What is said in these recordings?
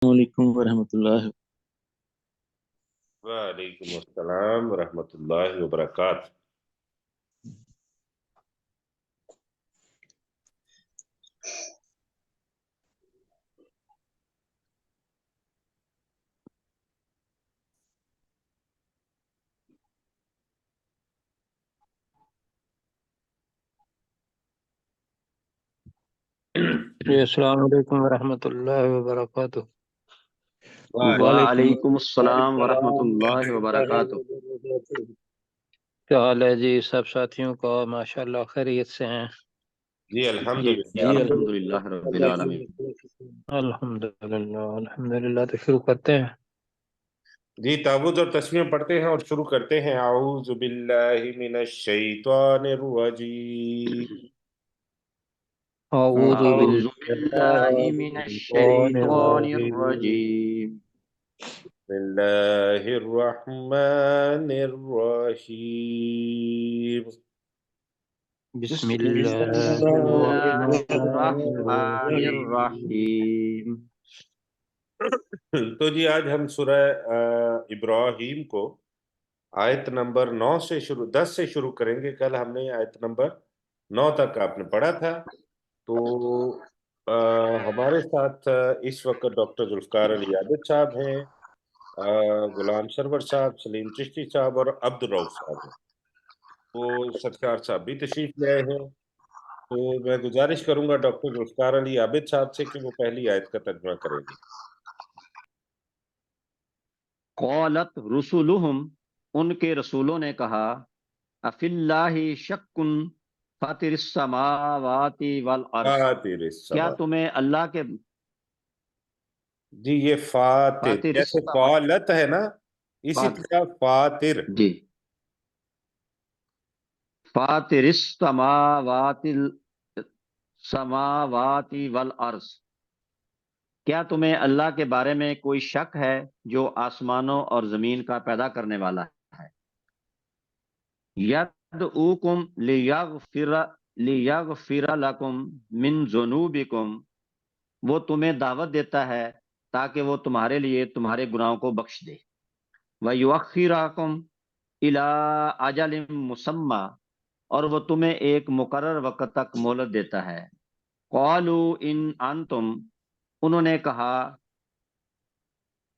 علیکم ورحمۃ اللہ۔ وعلیکم السلام ورحمۃ اللہ وبرکاتہ۔ جی السلام علیکم ورحمۃ اللہ وبرکاتہ۔ وعلیکم السلام ورحمۃ اللہ وبرکاتہ۔ کیا حال ہے جی سب ساتھیوں کا؟ ماشاء اللہ خیریت سے ہیں؟ جی الحمدللہ۔ الحمدللہ رب العالمین۔ الحمدللہ تو شروع کرتے ہیں۔ جی تعوذ اور تسمیہ پڑھتے ہیں اور شروع کرتے ہیں۔ اعوذ باللہ من الشیطان الرجیم۔ اعوذ اعوذ باللہ باللہ من الشیطان الرجیم۔ بسم اللہ الرحمن الرحیم۔ بسم اللہ الرحمن الرحیم۔ تو جی آج ہم سورہ ابراہیم کو آیت نمبر 9 سے 10 سے شروع کریں گے۔ کل ہم نے آیت نمبر 9 تک آپ نے پڑھا تھا۔ تو ہمارے ساتھ اس وقت ڈاکٹر ذوالفقار علی عابد صاحب ہیں، غلام سرور صاحب، سلیم چشتی صاحب اور عبد الرؤف صاحب ہیں۔ تو ستار صاحب بھی تشریف لے آئے ہیں۔ تو میں گزارش کروں گا ڈاکٹر ذوالفقار علی عابد صاحب سے کہ وہ پہلی آیت کا ترجمہ کریں گے۔ قالت رسولہم، ان کے رسولوں نے کہا، افی اللہ شک فاطر السماوات والارض، فاطر کیا السماء۔ تمہیں اللہ کے جی یہ فاطر فاطر جیسے السماوات فالت ہے نا، اسی طرح فاطر۔ جی فاطر السماوات والارض، کیا تمہیں اللہ کے بارے میں کوئی شک ہے جو آسمانوں اور زمین کا پیدا کرنے والا ہے؟ یدعوکم لیغفر لکم من ذنوبکم، وہ تمہیں دعوت دیتا ہے تاکہ وہ تمہارے لیے تمہارے گناہوں کو بخش دے۔ وَيُؤَخِّرَكُمْ إِلَىٰ أَجَلٍ مُّسَمًّى، اور وہ تمہیں ایک مقرر وقت تک مہلت دیتا ہے۔ قَالُوا إِنْ أَنْتُمْ، انہوں نے کہا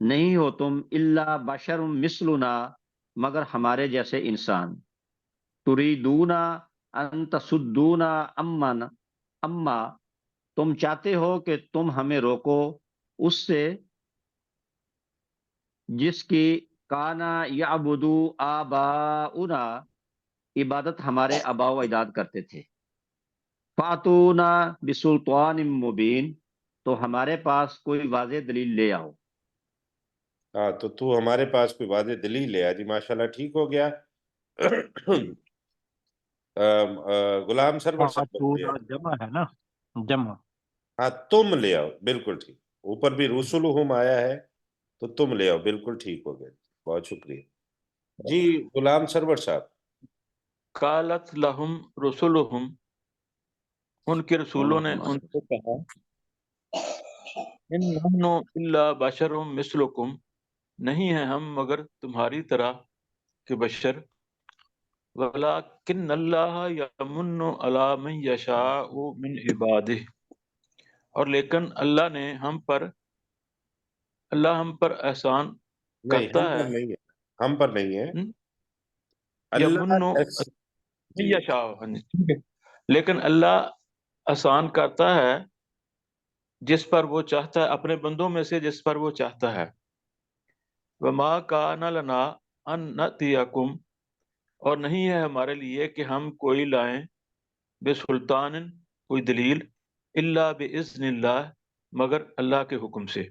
نہیں ہو تم إِلَّا بَشَرٌ مِثْلُنَا، مگر ہمارے جیسے انسان۔ تُرِيدُونَ أَن تَصُدُّونَا عَمَّا، تم چاہتے ہو کہ تم ہمیں روکو اس سے جس کی کانا یعبدو آباؤنا، عبادت ہمارے آباء و اجداد کرتے تھے۔ فاتونا بسلطان مبین، تو ہمارے پاس کوئی واضح دلیل لے آؤ۔ ہاں تو ہمارے پاس کوئی واضح دلیل ہے۔ جی ماشاءاللہ ٹھیک ہو گیا۔ غلام سرور صاحب لے آئے۔ جمع ہے نا، جمع۔ ہاں تم لے آؤ، بالکل ٹھیک۔ اوپر بھی رسولہم آیا ہے تو تم لے آؤ، بالکل ٹھیک ہو گیا۔ بہت شکریہ جی غلام سرور صاحب۔ قالت لہم رسولہم، ان کے رسولوں نے ان سے کہا، ان نحن الا بشر مثلکم، نہیں ہیں ہم مگر تمہاری طرح کے بشر، ولکن اللہ یمن علی من یشاء من عبادہ، اور لیکن اللہ ہم پر احسان نہیں کرتا ہم ہے۔ پر نہیں ہے، ہم پر نہیں ہے۔ یمن اللہ من یشاء، لیکن اللہ احسان کرتا ہے جس پر وہ چاہتا ہے، اپنے بندوں میں سے جس پر وہ چاہتا ہے۔ وما کان لنا ان نأتیکم، اور نہیں ہے ہمارے لیے کہ ہم کوئی لائیں، بسلطان، کوئی دلیل، الا باذن اللہ، مگر اللہ کے حکم سے۔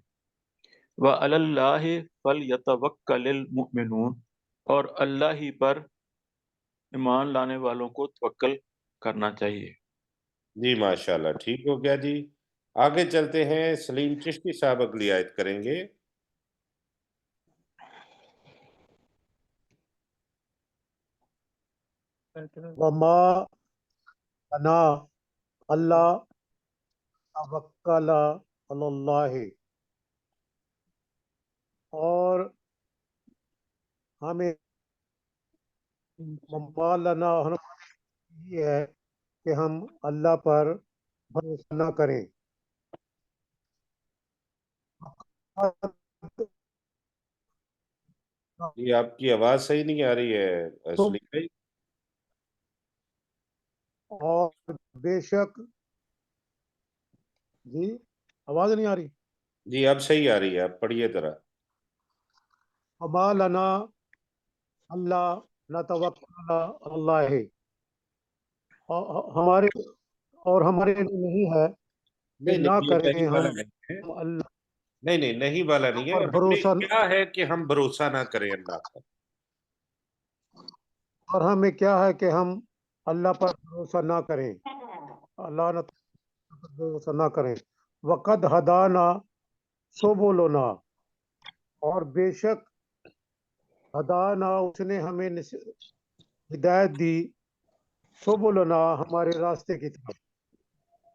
وعلی اللہ فلیتوکل المؤمنون، اور اللہ ہی پر ایمان لانے والوں کو توکل کرنا چاہیے۔ جی ماشاءاللہ ٹھیک ہو گیا جی۔ آگے چلتے ہیں، سلیم چشتی صاحب اگلی آیت کریں گے۔ وما انا اللہ توکل علی اللہ ہمیں وما لنا یہ ہے کہ ہم اللہ پر بھروسہ نہ کریں. یہ آپ کی آواز صحیح نہیں آ رہی ہے سلیم بھائی. اور بے شک جی آواز نہیں آ رہی. جی اب صحیح آ رہی ہے, آپ پڑھیے ذرا. وما لنا اللہ نتوکل علی اللہ ہمارے لیے نہیں ہے کہ نہیں نہ نہیں, یہ کریں نہیں والا ہم نہیں ہے. اللہ نہیں والا نہیں ہے. پر ہمیں بھروسہ کیا ہے کہ ہم بھروسہ نہ کریں اللہ پر. اور ہمیں کیا ہے کہ ہم اللہ پر بھروسہ نہ کریں, اللہ نہ پر بھروسہ نہ کریں. وقد ہدانا سبلنا اور بے شک ہدانا اس نے ہمیں ہدایت دی سبلنا ہمارے راستے کی طرف.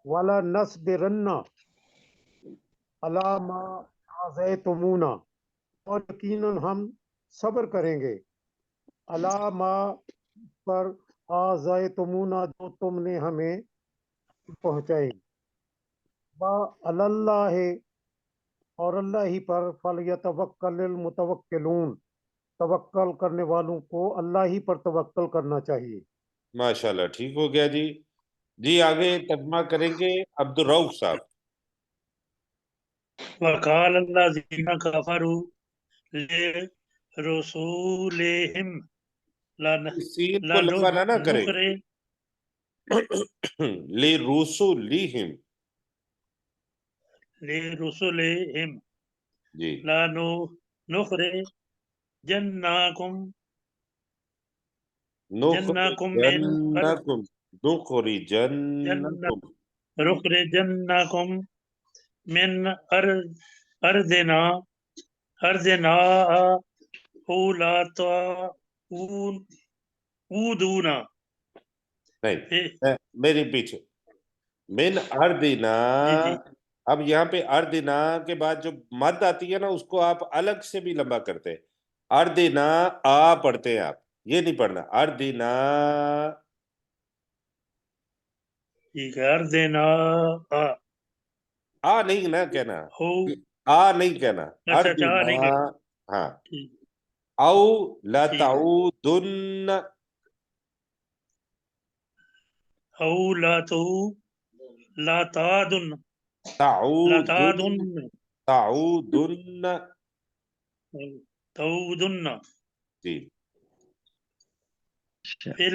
والا نصبرن علی ما آذیتمونا اور یقیناً ہم صبر کریں گے علی ما پر آذیتمونا جو تم نے ہمیں پہنچائی. اللہ اور اللہ ہی پر فلیتوکل المتوکلون توکل کرنے والوں کو اللہ ہی پر توکل کرنا چاہیے. ماشاءاللہ, ٹھیک ہو گیا جی. جی آگے ترجمہ کریں گے عبد الرؤف صاحب. وقال الذين كفروا لرسولهم سین کو لمبا نہ کریں. لرسولہم. لرسولهم جی لا نخرجنكم نخرجنکم نخرجنکم نخرجنكم من أرضنا أو لا تعودون. نہیں, میری پیچھے من اردنا. جی اب یہاں پہ اردنا کے بعد جو مد آتی ہے نا اس کو آپ الگ سے بھی لمبا کرتے ہیں. اردنا آ پڑھتے ہیں آپ, یہ نہیں پڑھنا اردنا. ٹھیک ہے. أرضنا آ نہیں نہ کہنا, ہو. آ نہیں کہنا, اچھا اردنا. نہیں ہاں. ٹھیک او ٹھیک ہے. لتعودن أو لا تعودن تعودن جی في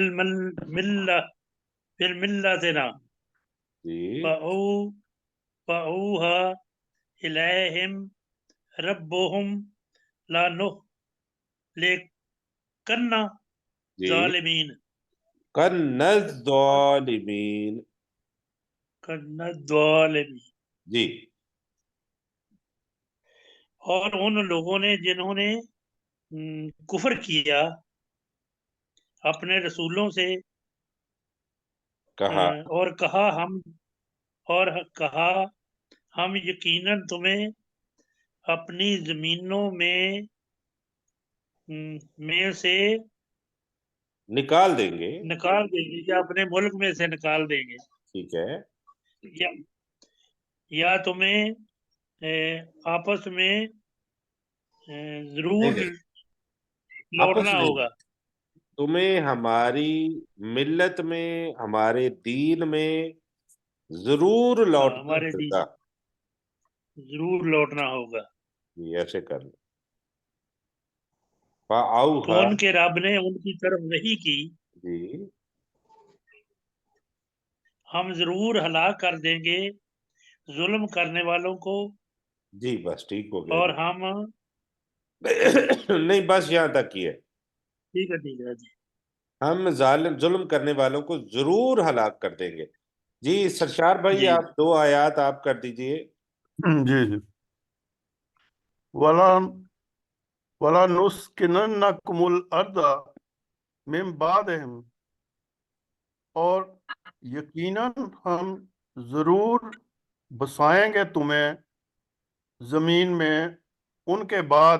الملتنا جی فأوها إليهم ربهم لا نهلكن جی ظالمين کن الظالمین. كن الظالمين. جی اور ان لوگوں نے جنہوں نے کفر کیا اپنے رسولوں سے کہا اور کہا ہم یقیناً تمہیں اپنی زمینوں میں سے نکال دیں گے. نکال دیں گے یا اپنے ملک میں سے نکال دیں گے ٹھیک ہے. یا تمہیں آپس میں ضرور لوٹنا ہوگا. تمہیں ہماری ملت میں ہمارے دین میں ضرور لوٹنا ہمارے دین ہوگا. ضرور لوٹنا ہوگا. جی ایسے کر لیں. تو فَأَوْحَى. ان کے رب نے ان کی طرف وحی کی جی ہم ضرور ہلاک کر دیں گے ظلم کرنے والوں کو. جی بس ٹھیک ہو گیا. اور ہم نہیں بس یہاں تک ہی ہے. ٹھیک ہے جی. ہم ظلم کرنے والوں کو ضرور ہلاک کر دیں گے. جی سرشار بھائی جی. آپ 2 آیات آپ کر دیجئے. جی وَلَا نُسْكِنَنَّكُمُ الْأَرْضَ مِنْ بَعْدِهِمْ اور یقیناً ہم ضرور بسائیں گے تمہیں زمین میں ان کے بعد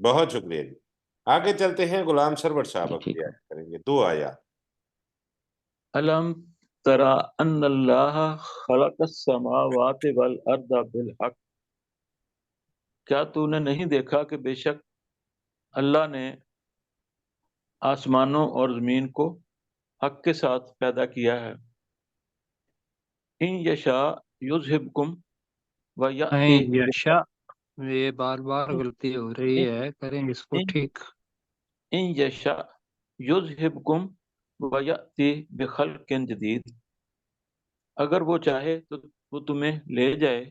بہت شکریہ جی. آگے چلتے ہیں, غلام سرور صاحب جی، اگلی ٹھیک ہے. آیت کریں گے, 2 آیات. الم ترى ان اللہ خلق السماوات والارض بالحق. کیا تو نے نہیں دیکھا کہ بے شک اللہ نے آسمانوں اور زمین کو حق کے ساتھ پیدا کیا ہے. ان یشاء یذہبکم ویأتی یشا، یہ بار بار غلطی ہو رہی ہے، کریں اس کو ٹھیک. ان یشاء یذہبکم ویأتی بخلق جدید. اگر وہ چاہے تو وہ تمہیں لے جائے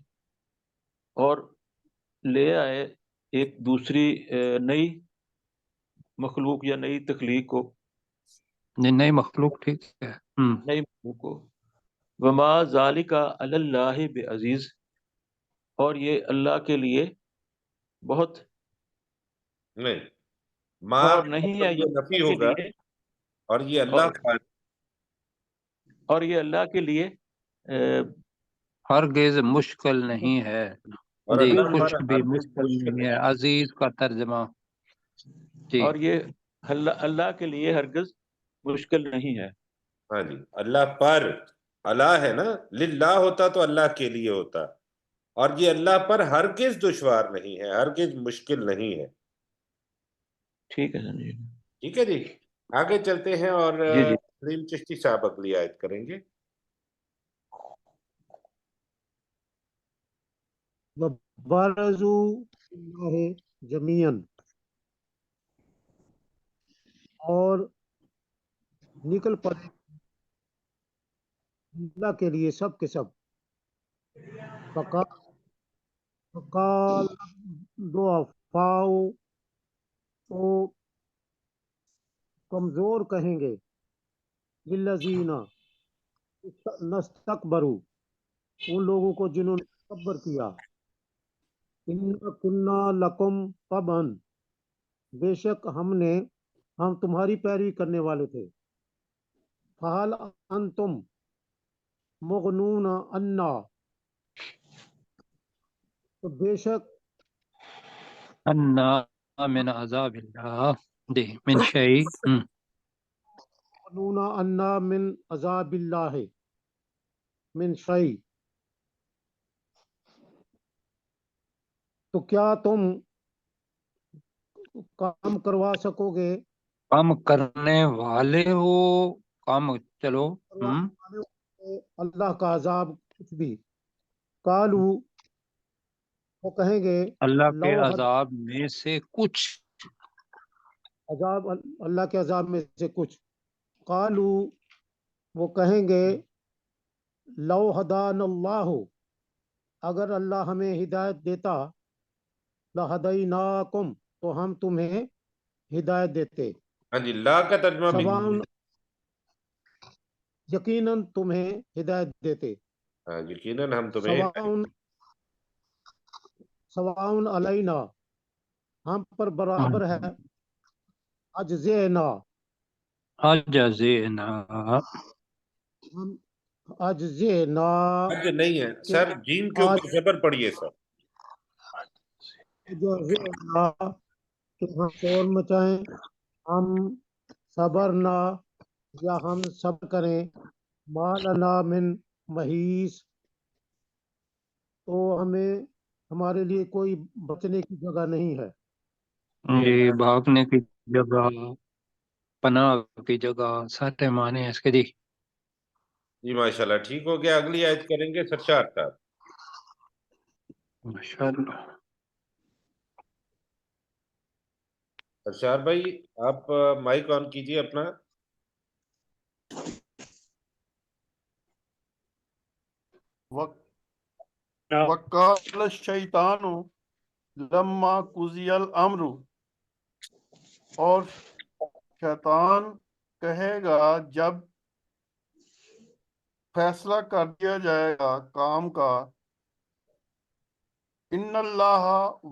اور لے آئے ایک دوسری نئی مخلوق یا نئی تخلیق کو، نئی مخلوق ٹھیک ہے. نئی مخلوق کو. وما ذالک علی اللہ بعزیز. اور یہ اللہ کے لیے بہت نہیں, ما اور نہیں ہے یہ نفی اللہ کے ہوگا, لیے، اور یہ اللہ کا اور یہ اللہ کے لیے ہرگز مشکل نہیں ہے. اور جی، اللہ کچھ پر بھی ہرگز مشکل مشکل نہیں ہے، عزیز کا ترجمہ. جی، اور یہ اللہ کے لیے ہرگز مشکل نہیں ہے. ہاں جی, اللہ پر, اللہ ہے نا, للہ ہوتا تو اللہ کے لیے ہوتا, اور یہ اللہ پر ہرگز دشوار نہیں ہے, ہرگز مشکل نہیں ہے. ٹھیک ہے سمجھے. ٹھیک ہے جی. آگے چلتے ہیں اور جی جی. سلیم چشتی صاحب اگلی آیت کریں گے. وَبَرَزُوا لِلَّهِ جَمِيعًا، اور نکل پڑے اللہ کے لیے سب کے سب. فقال ضعفاء، تو کمزور کہیں گے، للذین نستکبروا، ان لوگوں کو جنہوں نے تکبر کیا، انا کنا لکم طبعا، بے شک ہم تمہاری پیروی کرنے والے تھے. فہل انتم مغنون عنا، تو بے شک انا من عذاب اللہ. جی، من شیء. مغنون عنا من عذاب اللہ من شیء، تو کیا تم کام کروا سکو گے کام کرنے والے ہو، کام چلو. اللہ کا عذاب کچھ بھی. قالو، وہ کہیں گے، اللہ لو کے عذاب میں سے کچھ. عذاب، اللہ کے عذاب میں سے کچھ. قالو، وہ کہیں گے، لو ہدان اللہ، اگر اللہ ہمیں ہدایت دیتا، لہدیناکم، تو ہم تمہیں ہدایت دیتے. ہاں جی, لا کا ترجمہ بھی سواؤن، یقیناً تمہیں ہدایت دیتے. ہاں, یقیناً ہم تمہیں سواؤن علینا، ہم پر برابر ہے، اجزینا، اجزینا، ہم اجزینا، حج نہیں ہے کہ سر, جیم کے اوپر زبر پڑیے سر. اجزینا، کہ ہم شور مچائیں، ہم صبر نہ، یا ہم صبر کریں، مالنا من محیص، تو ہمارے لیے کوئی بچنے کی جگہ نہیں ہے. یہ بھاگنے کی جگہ، پناہ کی جگہ، سارے معنی ہیں اس کے. جی، جی ماشاءاللہ, ٹھیک ہو گیا. اگلی آیت کریں گے سرشار صاحب. ماشاءاللہ. سرشار بھائی, آپ مائک آن کیجئے اپنا. وقال الشیطان لما قضی الامر، اور شیطان کہے گا جب فیصلہ کر دیا جائے گا کام کا، ان اللہ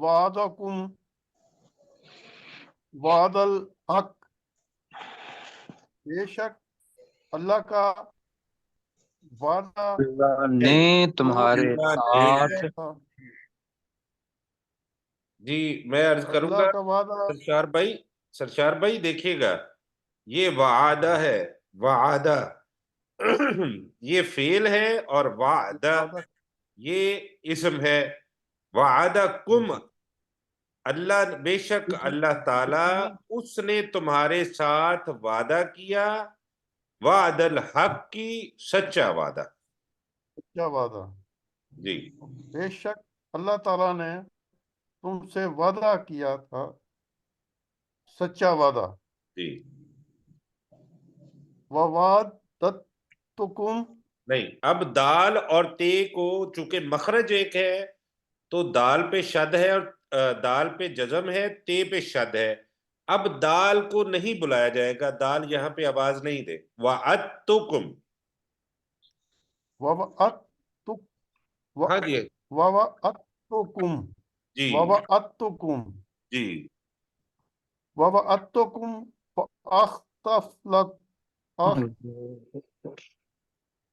وعدکم وعد الحق، بے شک اللہ کا وعدہ اللہ نے تمہارے ساتھ جی میں عرض کروں گا اللہ کا وعدہ سرشار بھائی دیکھیے گا، یہ وعدہ ہے، وعدہ یہ فعل ہے، اور وعدہ وعدہ یہ اسم ہے۔ وعدہ کم، اللہ بے شک اللہ تعالی اس نے تمہارے ساتھ وعدہ کیا، وعد الحق کی سچا وعدہ۔ کیا وعدہ؟ جی بے شک اللہ تعالیٰ نے تم سے وعدہ کیا تھا، سچا وعدہ۔ جی وَوَعَدتُکُم، نہیں، اب دال اور تے کو چونکہ مخرج ایک ہے تو دال پہ شد ہے اور دال پہ جزم ہے، تے پہ شد ہے۔ اب دال کو نہیں بلایا جائے گا، دال یہاں پہ آواز نہیں دے۔ وَعَدتُکم، ہاں جی وَوَعَدتُکُم، جی وَوَعَدتُکُم، جی وَوَعَدتُکُم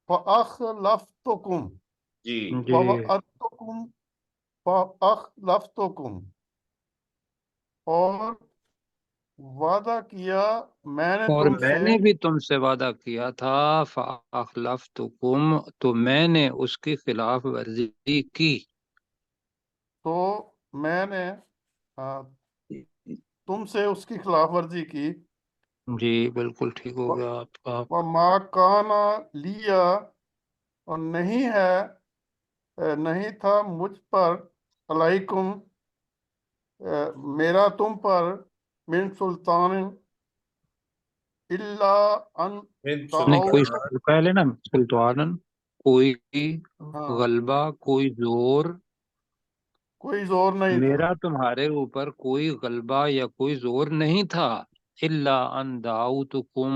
فَأَخْلَفْتُکُم، جی جی وَوَعَدتُکُم فَأَخْلَفْتُکُم، اور وعدہ کیا میں نے اور تم میں سے، نے بھی تم سے وعدہ کیا تھا، فَأَخْلَفْتُكُمْ، تو میں نے اس کی خلاف ورزی کی۔ تو میں نے تم سے اس کی خلاف ورزی کی۔ جی بالکل ٹھیک ہو گیا آپ کا۔ وَمَا كَانَ لِيَ، اور نہیں تھا مجھ پر، علیکم میرا تم پر، من سلطان، الا ان من نہیں کوئی سلطان، پہلے نا سلطانن، کوئی ہاں غلبہ، کوئی زور، کوئی زور نہیں تھا، میرا تمہارے اوپر کوئی غلبہ یا کوئی زور نہیں تھا، الا ان دعوتکم،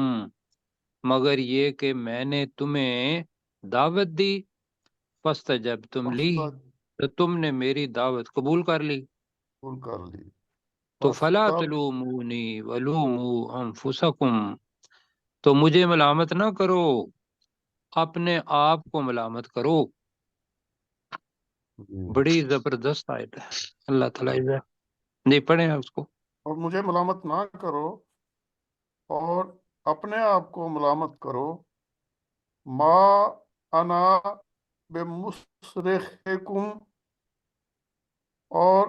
مگر یہ کہ میں نے تمہیں دعوت دی، فاستجبتم لی، تو تم نے میری دعوت قبول کر لی، قبول کر لی۔ تو بس فلا تب تلومونی ولوموا انفسکم، تو مجھے ملامت نہ کرو، اپنے آپ کو ملامت کرو۔ بڑی زبردست آیت ہے، اللہ تعالیٰ جی پڑھیں اس کو۔ اور مجھے ملامت نہ کرو اور اپنے آپ کو ملامت کرو، ما انا بمصرخکم، اور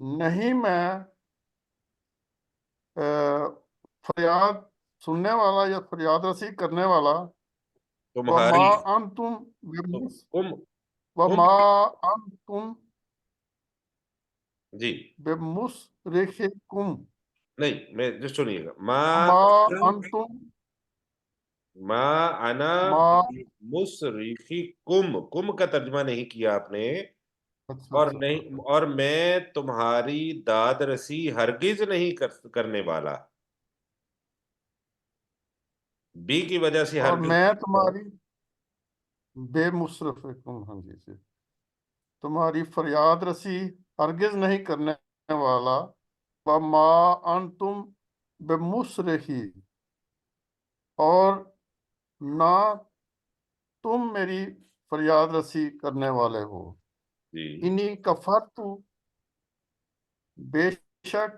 نہیں میں فریاد سننے والا یا فریاد رسی کرنے والا، وما تمہاری انتم کم وما انتم جی بمصرخکم، نہیں میں جو سنیے گا، وما انتم ما انا ما مصرخکم، کم کا ترجمہ نہیں کیا آپ نے، اور نہیں، اور میں تمہاری داد رسی ہرگز نہیں کرنے والا، بی کی وجہ سے اور ہرگز، میں تمہاری بے مصرخکم، ہاں جی سے تمہاری فریاد رسی ہرگز نہیں کرنے والا، وما انتم بمصرخی، اور نہ تم میری فریاد رسی کرنے والے ہو، جی انی کفرت، بے شک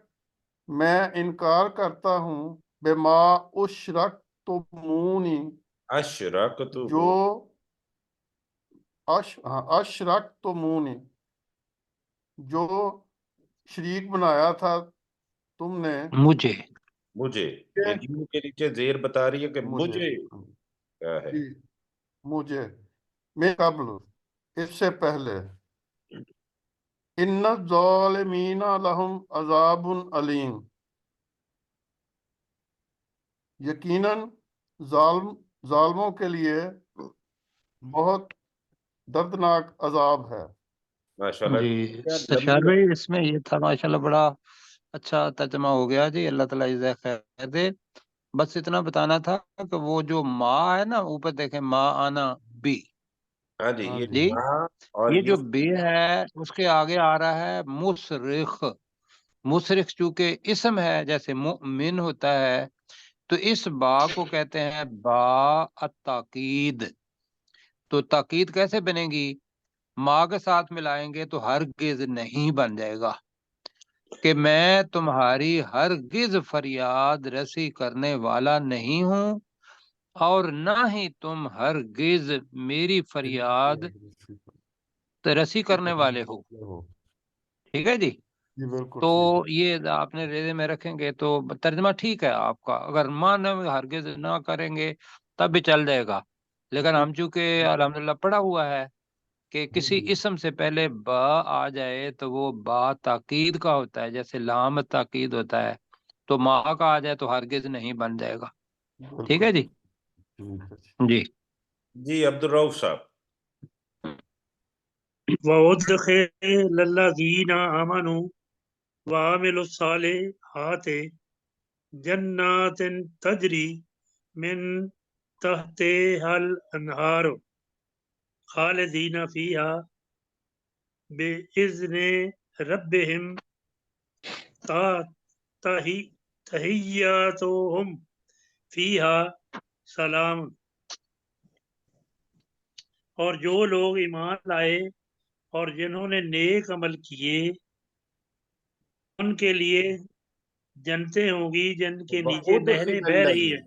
میں انکار کرتا ہوں، بما اشرکتمونی، اشرکتہ، جو اشرکتمونی، جو شریک بنایا تھا تم نے مجھے مجھے، یہ جیو کے نیچے زیر بتا رہی ہے کہ مجھے کیا ہے۔ جی مجھے، میں قبل، اس سے پہلے، ان الظالمین لہم عذاب علیم، یقیناً ظالموں کے لیے بہت دردناک عذاب ہے۔ ماشاءاللہ جی کیا سشار لمبی بھائی اس میں یہ تھا ماشاءاللہ بڑا اچھا ترجمہ ہو گیا جی، اللہ تعالیٰ جزائے خیر دے۔ بس اتنا بتانا تھا کہ وہ جو ما ہے نا اوپر دیکھیں، ما آنا بی، ہاں جی، ہاں یہ جی جی ماں اور یہ جو بی ہے اس کے آگے آ رہا ہے مصرخ، مصرخ چونکہ اسم ہے جیسے مؤمن ہوتا ہے، تو اس با کو کہتے ہیں با التاکید، تو تاکید کیسے بنے گی؟ ماں کے ساتھ ملائیں گے تو ہرگز نہیں بن جائے گا، کہ میں تمہاری ہرگز فریاد رسی کرنے والا نہیں ہوں اور نہ ہی تم ہرگز میری فریاد رسی کرنے والے ہو. ٹھیک ہے جی. جی بالکل تو ٹھیک یہ آپ نے ریزے میں رکھیں گے تو ترجمہ ٹھیک ہے آپ کا. اگر مان ہرگز نہ کریں گے تب بھی چل جائے گا. لیکن ہم چونکہ الحمدللہ پڑھا ہوا ہے کہ کسی اسم سے پہلے با آ جائے تو وہ با تاکید کا ہوتا ہے، جیسے لام تاکید ہوتا ہے. تو ماں کا آ جائے تو ہرگز نہیں بن جائے گا. ٹھیک ہے جی. جی جی عبد الرؤف صاحب. وَأُدْخِلَ الَّذِينَ آمَنُوا وَعَمِلُوا الصَّالِحَاتِ جَنَّاتٍ تَجْرِي مِن تَحْتِهَا الْأَنْهَارُ خَالِدِينَ فِيهَا بِإِذْنِ رَبِّهِمْ تَحِيَّتُهُمْ فِيهَا سَلَامٌ. اور جو لوگ ایمان لائے اور جنہوں نے نیک عمل کیے ان کے لیے جنتیں ہوں گی جن کے نیچے نہریں بہہ رہی ہیں.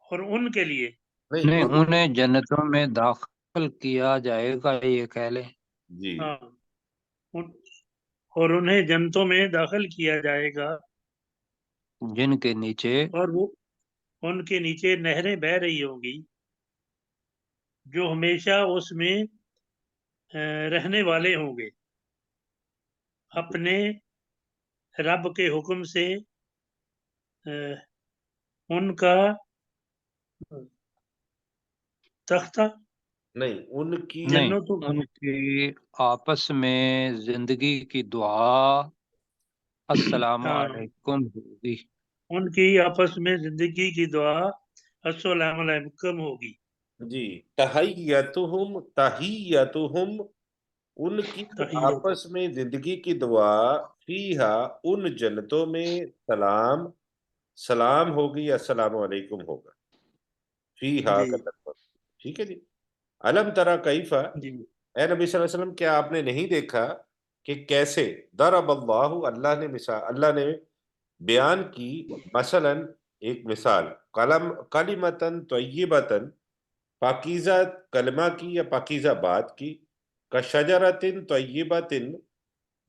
اور ان کے لیے نہیں، انہیں جنتوں میں داخل کیا جائے گا، یہ کہہ لیں. جی ہاں اور انہیں جنتوں میں داخل کیا جائے گا جن کے نیچے اور وہ ان کے نیچے نہریں بہہ رہی ہوں گی جو ہمیشہ اس میں رہنے والے ہوں گے اپنے رب کے حکم سے. ان کا تختہ نہیں، ان کی نہیں، جنتوں ان کی آپس میں زندگی کی دعا السلام ہاں علیکم ہوگی. ان کی آپس میں زندگی کی دعا السلام علیکم ہوگی. جی تحیتہم ان کی تحیت آپس میں زندگی کی دعا فیہا ان جنتوں میں سلام ہوگی یا السلام علیکم ہوگا. فیہا جی کا لفظ. ٹھیک ہے جی. علم ترا کیفا، جی اے نبی صلی اللہ علیہ وسلم کیا آپ نے نہیں دیکھا کہ کیسے ضرب اللہ نے بیان کی مثلا ایک مثال کلمتن طیبتن پاکیزہ کلمہ کی یا پاکیزہ بات کی، کشجرتن طیبتن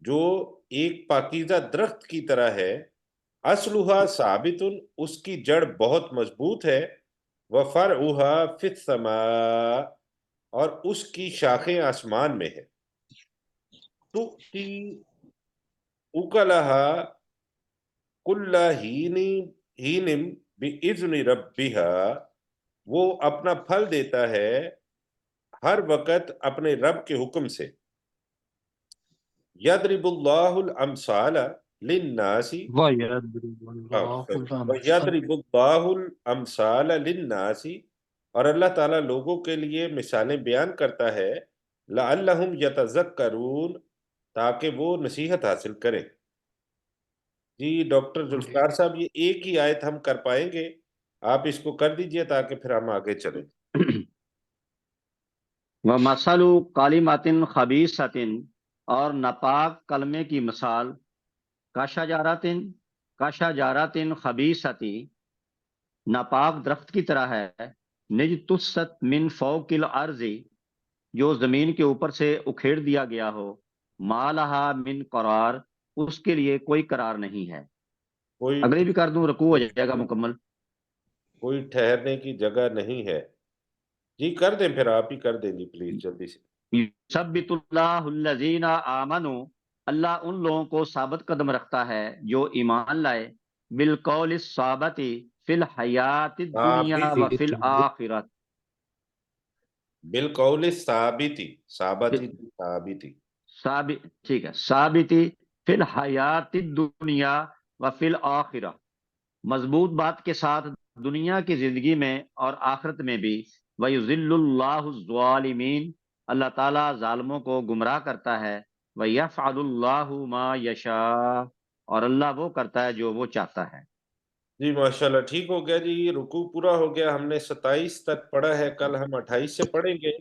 جو ایک پاکیزہ درخت کی طرح ہے، اصلها ثابتن اس کی جڑ بہت مضبوط ہے، وفرعها فی السماء اور اس کی شاخیں آسمان میں ہے. تؤتی اکلها کل حین باذن ربها وہ اپنا پھل دیتا ہے ہر وقت اپنے رب کے حکم سے. یضرب اللہ الامثال للناس وَيَضْرِبُ اللَّهُ الْأَمْثَالَ وَيَضْرِبُ اللَّهُ الْأَمْثَالَ لِلنَّاسِ اور اللہ تعالیٰ لوگوں کے لیے مثالیں بیان کرتا ہے لَعَلَّهُمْ يَتَذَكَّرُونَ تاکہ وہ نصیحت حاصل کریں. جی ڈاکٹر ذوالفقار صاحب یہ ایک ہی آیت ہم کر پائیں گے، آپ اس کو کر دیجئے تاکہ پھر ہم آگے چلیں. وَمَثَلُ کَلِمَةٍ خَبِیثَةٍ اور ناپاک کلمے کی مثال کاشجارۃ خبیثۃ ناپاک درخت کی طرح ہے، نجتثت من فوق الارض جو زمین کے اوپر سے اکھیڑ دیا گیا ہو، ما لہا من قرار اس کے لیے کوئی قرار نہیں ہے. اگلے بھی کر دوں، رکوع ہو جائے گا مکمل. کوئی ٹھہرنے کی جگہ نہیں ہے. جی کر دیں، پھر آپ ہی کر دیں جی پلیز جلدی سے. یثبت اللہ الذین آمنوا اللہ ان لوگوں کو ثابت قدم رکھتا ہے جو ایمان لائے، بالقول الثابت فی الحیات الدنیا و فی الآخرۃ بالقول الثابت ثابتی ثابت، ٹھیک ہے، ثابتی فی الحیات الدنیا و فی الآخرہ مضبوط بات کے ساتھ دنیا کی زندگی میں اور آخرت میں بھی. وَيُذِلُّ اللَّهُ الظَّالِمِينَ اللہ تعالیٰ ظالموں کو گمراہ کرتا ہے. وَيَفْعَلُ اللَّهُ مَا يَشَاءُ اور اللہ وہ کرتا ہے جو وہ چاہتا ہے. جی ماشاءاللہ ٹھیک ہو گیا جی. رکوع پورا ہو گیا، ہم نے 27 تک پڑھا ہے، کل ہم 28 سے پڑھیں گے.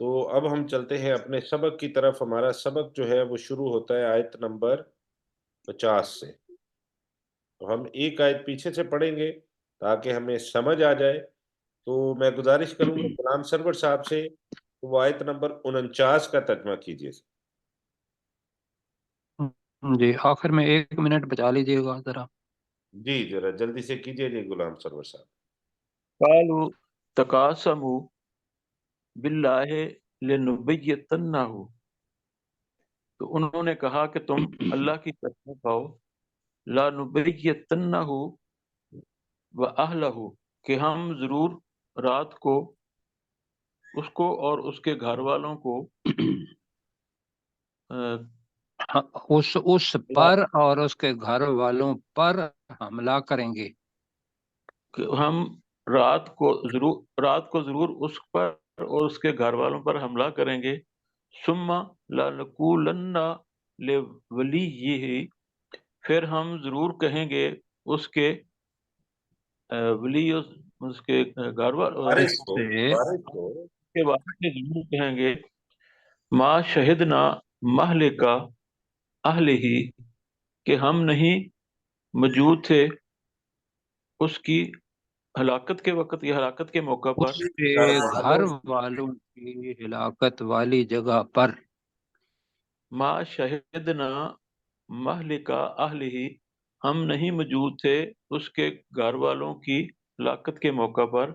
تو اب ہم چلتے ہیں اپنے سبق کی طرف. ہمارا سبق جو ہے وہ شروع ہوتا ہے آیت نمبر 50 سے. تو ہم ایک آیت پیچھے سے پڑھیں گے تاکہ ہمیں سمجھ آ جائے. تو میں گزارش کروں گا غلام سرور صاحب سے وہ آیت نمبر 49 کا ترجمہ کیجیے. جی آخر میں 1 منٹ بچا لیجیے گا ذرا. جی ذرا جلدی سے کیجیے جی غلام سرور صاحب. قالوا تقاسموا باللہ لنبیتنہ، تو انہوں نے کہا کہ تم اللہ کی قسم کھاؤ، لنبیتنہ وأہلہ، کہ ہم ضرور رات کو اس کو اور اس کے گھر والوں کو اس پر اور اس کے گھر والوں پر حملہ کریں گے. کہ ہم رات کو ضرور اس پر اور اس کے گھر والوں پر حملہ کریں گے. ثم لنقولن لولیہ، پھر ہم ضرور کہیں گے اس کے ولی، اس کے گھر والوں وارث کو کے بارے میں ضرور کہیں گے ما شہدنا مہلک اہلہ، کہ ہم نہیں موجود تھے اس کی ہلاکت کے وقت یا ہلاکت کے موقع پر، اس کے گھر والوں کی ہلاکت والی جگہ پر. ما شہدنا مہلک اہلہ، ہم نہیں موجود تھے اس کے گھر والوں کی ہلاکت کے موقع پر.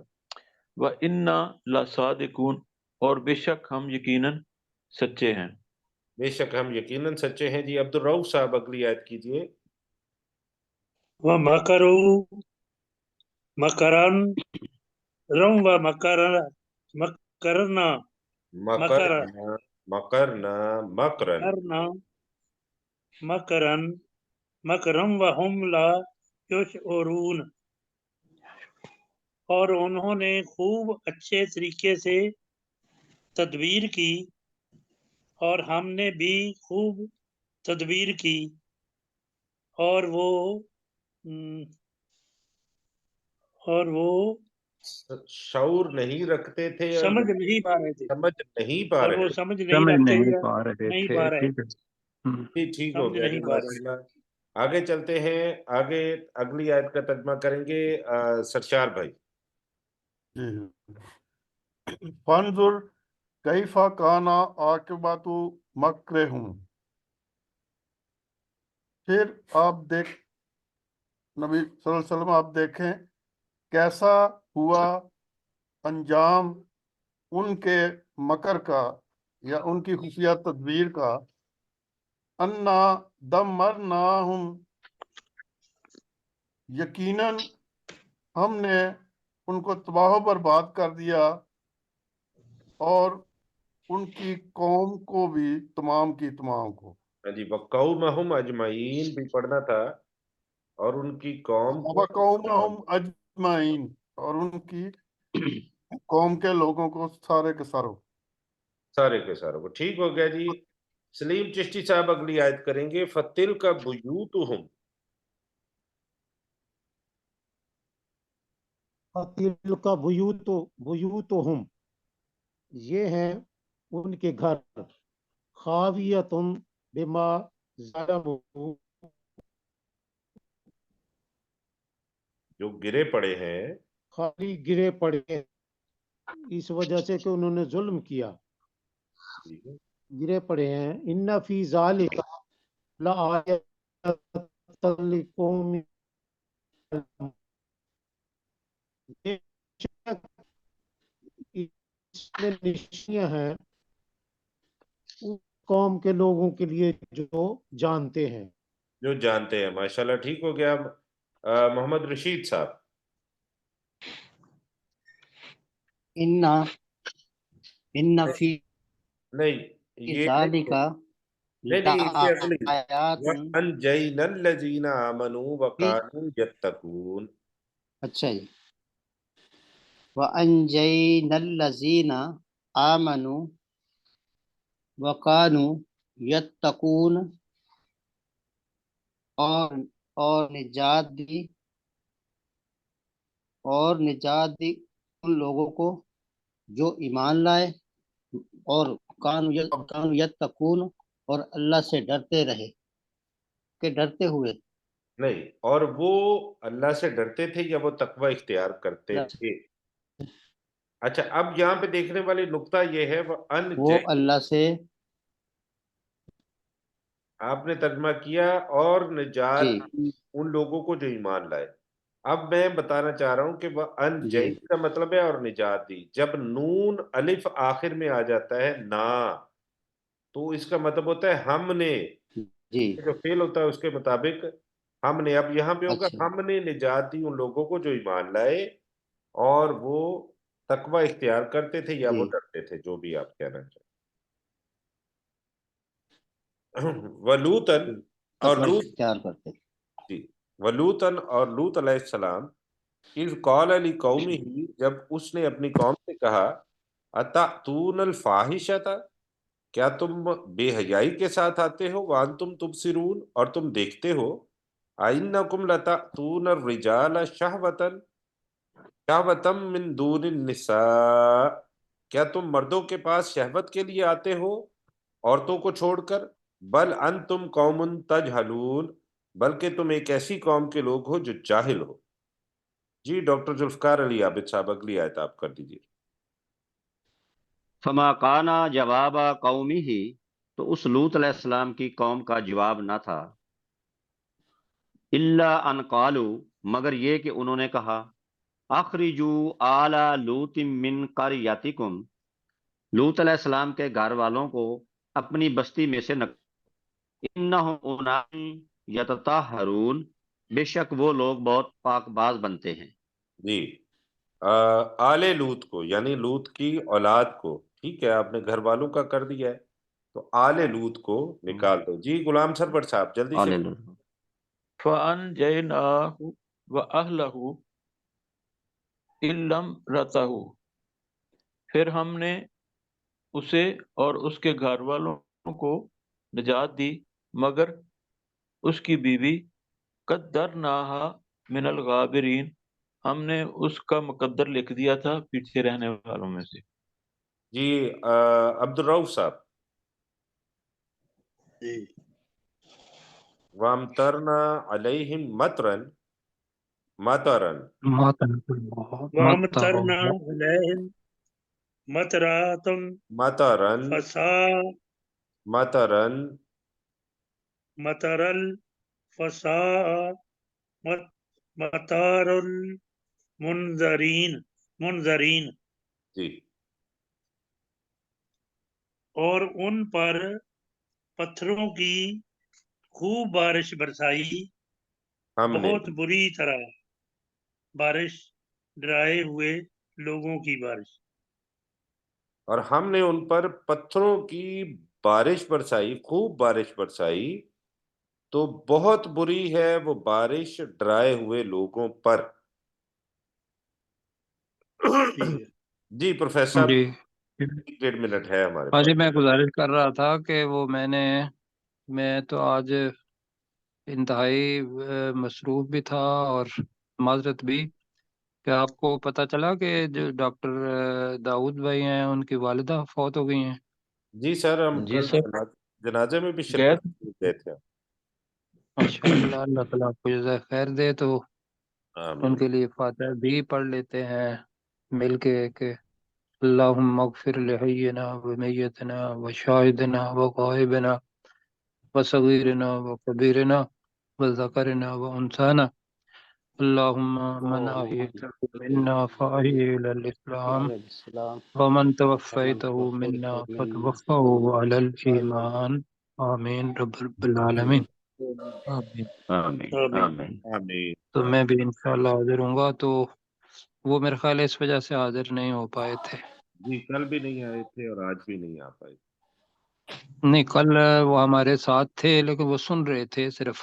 وَإِنَّا لَصَادِقُونَ، اور بے شک ہم یقیناً سچے ہیں. بے شک ہم یقیناً سچے ہیں. جی عبدالرؤف صاحب اگلی آیت کیجیے. وَمَكَرُوا مَكْرًا وَمَكَرْنَا مَكْرًا وَهُمْ لَا يَشْعُرُونَ، اور انہوں نے خوب اچھے طریقے سے تدبیر کی اور ہم نے بھی خوب تدبیر کی، اور وہ شعور نہیں رکھتے تھے اور سمجھ نہیں پا رہے تھے، سمجھ نہیں پا اور رہے وہ تھے. سمجھ نہیں پا رہے نہیں تھے. پا رہے ٹھیک ہے. جی ٹھیک ہو سمجھ گیا جی نہیں پا رہے. ماشاءاللہ. آگے چلتے ہیں. آگے اگلی آیت کا ترجمہ کریں گے سرشار بھائی. جی فانظر کیف کان عاقبۃ مکرہم، پھر آپ دیکھ نبی صلی اللہ علیہ وسلم آپ دیکھیں کیسا ہوا انجام ان کے مکر کا یا ان کی خفیہ تدبیر کا. انا دمرناہم، یقیناً ہم نے ان کو تباہ و برباد کر دیا، اور ان کی قوم کو بھی، تمام کی تمام کو. جی وقومہم اجمعین بھی پڑھنا تھا، اور ان کی قوم کو وقومہم اجمعین، اور ان کی قوم کے لوگوں کو سارے کے ساروں. سارے کے ساروں کو. ٹھیک ہو گیا جی. سلیم چشتی صاحب اگلی آیت کریں گے. فَتِلْكَ بُيُوتُهُمْ، تِلْکَ بیوتہم، یہ ہیں ان کے گھر، خاویۃ بما ظلموا، جو گرے پڑے ہیں، خالی گرے پڑے ہیں اس وجہ سے کہ انہوں نے ظلم کیا، گرے پڑے ہیں. ان فی ذالک لآیۃ لقوم، اس میں نشانیاں ہیں اس قوم کے لوگوں کے لیے جو جانتے ہیں. جو جانتے ہیں. ماشاءاللہ ٹھیک ہو گیا. محمد رشید صاحب. ان فی نہیں یہ ذالک نہیں اس سے اگلی. لآیات. وَأَنْجَيْنَا الَّذِينَ آمَنُوا وَكَانُوا يَتَّقُونَ. اچھا جی. وَأَنْجَيْنَا الَّذِينَ آمَنُوا وَكَانُوا يَتَّقُونَ، اور نجات دی ان لوگوں کو جو ایمان لائے اور کانو یتقون، اور اللہ سے ڈرتے رہے کہ ڈرتے ہوئے نہیں، اور وہ اللہ سے ڈرتے تھے یا وہ تقوی اختیار کرتے تھے؟ اچھا، اب یہاں پہ دیکھنے والی نقطہ یہ ہے وہ اللہ سے آپ نے ترجمہ کیا اور نجات جی دی ان لوگوں کو جو ایمان لائے۔ اب میں بتانا چاہ رہا ہوں کہ وہ جی کا مطلب ہے اور نجات دی، جب نون الف آخر میں آ جاتا ہے نا، تو اس کا مطلب ہوتا ہے ہم نے، جی جو فعل ہوتا ہے اس کے مطابق ہم نے، اب یہاں پہ ہوگا اچھا ہم نے نجات دی ان لوگوں کو جو ایمان لائے اور وہ تقوی اختیار کرتے تھے یا وہ جی ڈرتے تھے، جو بھی آپ کہنا چاہیں۔ ولوطن اور تقوی لوط، اختیار کرتے جی، ولوطن اور لوط علیہ السلام، اذ قال لقومہ، جب اس نے اپنی قوم سے کہا، اتأتون الفاحشۃ، کیا تم بے حیائی کے ساتھ آتے ہو، وانتم تبصرون، اور تم دیکھتے ہو، اینکم لتأتون الرجال شہوۃ من دون النساء، کیا تم مردوں کے پاس شہوت کے لیے آتے ہو عورتوں کو چھوڑ کر، بل انتم قوم تجہلون، بلکہ تم ایک ایسی قوم کے لوگ ہو جو جاہل ہو۔ جی ڈاکٹر ذوالفقار علی عابد صاحب، اگلی آیت آپ کر دیجیے۔ فما کانا جواب قومی ہی، تو اس لوط علیہ السلام کی قوم کا جواب نہ تھا، الا ان قالوا، مگر یہ کہ انہوں نے کہا، اخرجو آل لوط من قریتکم، لوط علیہ السلام کے گھر والوں کو اپنی بستی میں سے انہم اناس یتطہرون، بے شک وہ لوگ بہت پاک باز بنتے ہیں۔ جی، آل لوط کو یعنی لوط کی اولاد کو، ٹھیک ہے، آپ نے گھر والوں کا کر دیا ہے تو آل لوط کو نکال دو۔ جی غلام سرور صاحب جلدی سے۔ فَأَنْجَيْنَاهُ وَأَهْلَهُ إِلَّا امْرَأَتَهُ، پھر ہم نے اسے اور اس کے گھر والوں کو نجات دی مگر اس کی بیوی، قَدَّرْنَاهَا مِنَ الْغَابِرِينَ، ہم نے اس کا مقدر لکھ دیا تھا پیچھے رہنے والوں میں سے۔ جی عبد الرؤف صاحب۔ جی، وَأَمْطَرْنَا عَلَيْهِمْ مَطَرًا وَأَمْطَرْنَا عَلَيْهِمْ مَطْرًا فَسَاءَ مَطَرَ الْفَسَاءَ مَطَرُ الْمُنذَرِينَ، جی، اور ان پر پتھروں کی خوب بارش برسائی، ہم نے، بہت بری طرح بارش، ڈرائے ہوئے لوگوں کی بارش۔ اور ہم نے ان پر پتھروں کی بارش برسائی، خوب بارش برسائی، تو بہت بری ہے وہ بارش ڈرائے ہوئے لوگوں پر۔ جی پروفیسر جی صاحب، 1.5 منٹ ہے ہمارے جی، پاس۔ میں گزارش کر رہا تھا کہ وہ میں تو آج انتہائی مصروف بھی تھا اور معذرت بھی، کہ آپ کو پتہ چلا کہ جو ڈاکٹر داؤد بھائی ہیں ان کی والدہ فوت ہو گئی ہیں۔ جی سر، ہم جی کل سر، جنازے میں بھی گئے شرکت گئے تھے۔ ماشاء اللہ، اللہ تعالیٰ آپ کو جزائے خیر دے، تو آمین۔ ان کے لیے فاتحہ بھی پڑھ لیتے ہیں مل کے کہ اللہم اغفر لحینا ومیتنا وشاہدنا وغائبنا وصغیرنا وکبیرنا وذکرنا وانثانا، اللہم من احییتہ منا فاحیہ علی الاسلام السلام ومن توفیتہ منا فتوفہ علی الایمان، آمین رب العالمین، آمین۔ آمین آمین۔ آمین۔ آمین۔ تو میں بھی انشاءاللہ حاضر ہوں گا، تو وہ میرے خیال ہے اس وجہ سے حاضر نہیں ہو پائے تھے۔ جی کل بھی نہیں آئے تھے اور آج بھی نہیں آ پائے۔ نہیں، کل وہ ہمارے ساتھ تھے لیکن وہ سن رہے تھے صرف،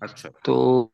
اچھا، تو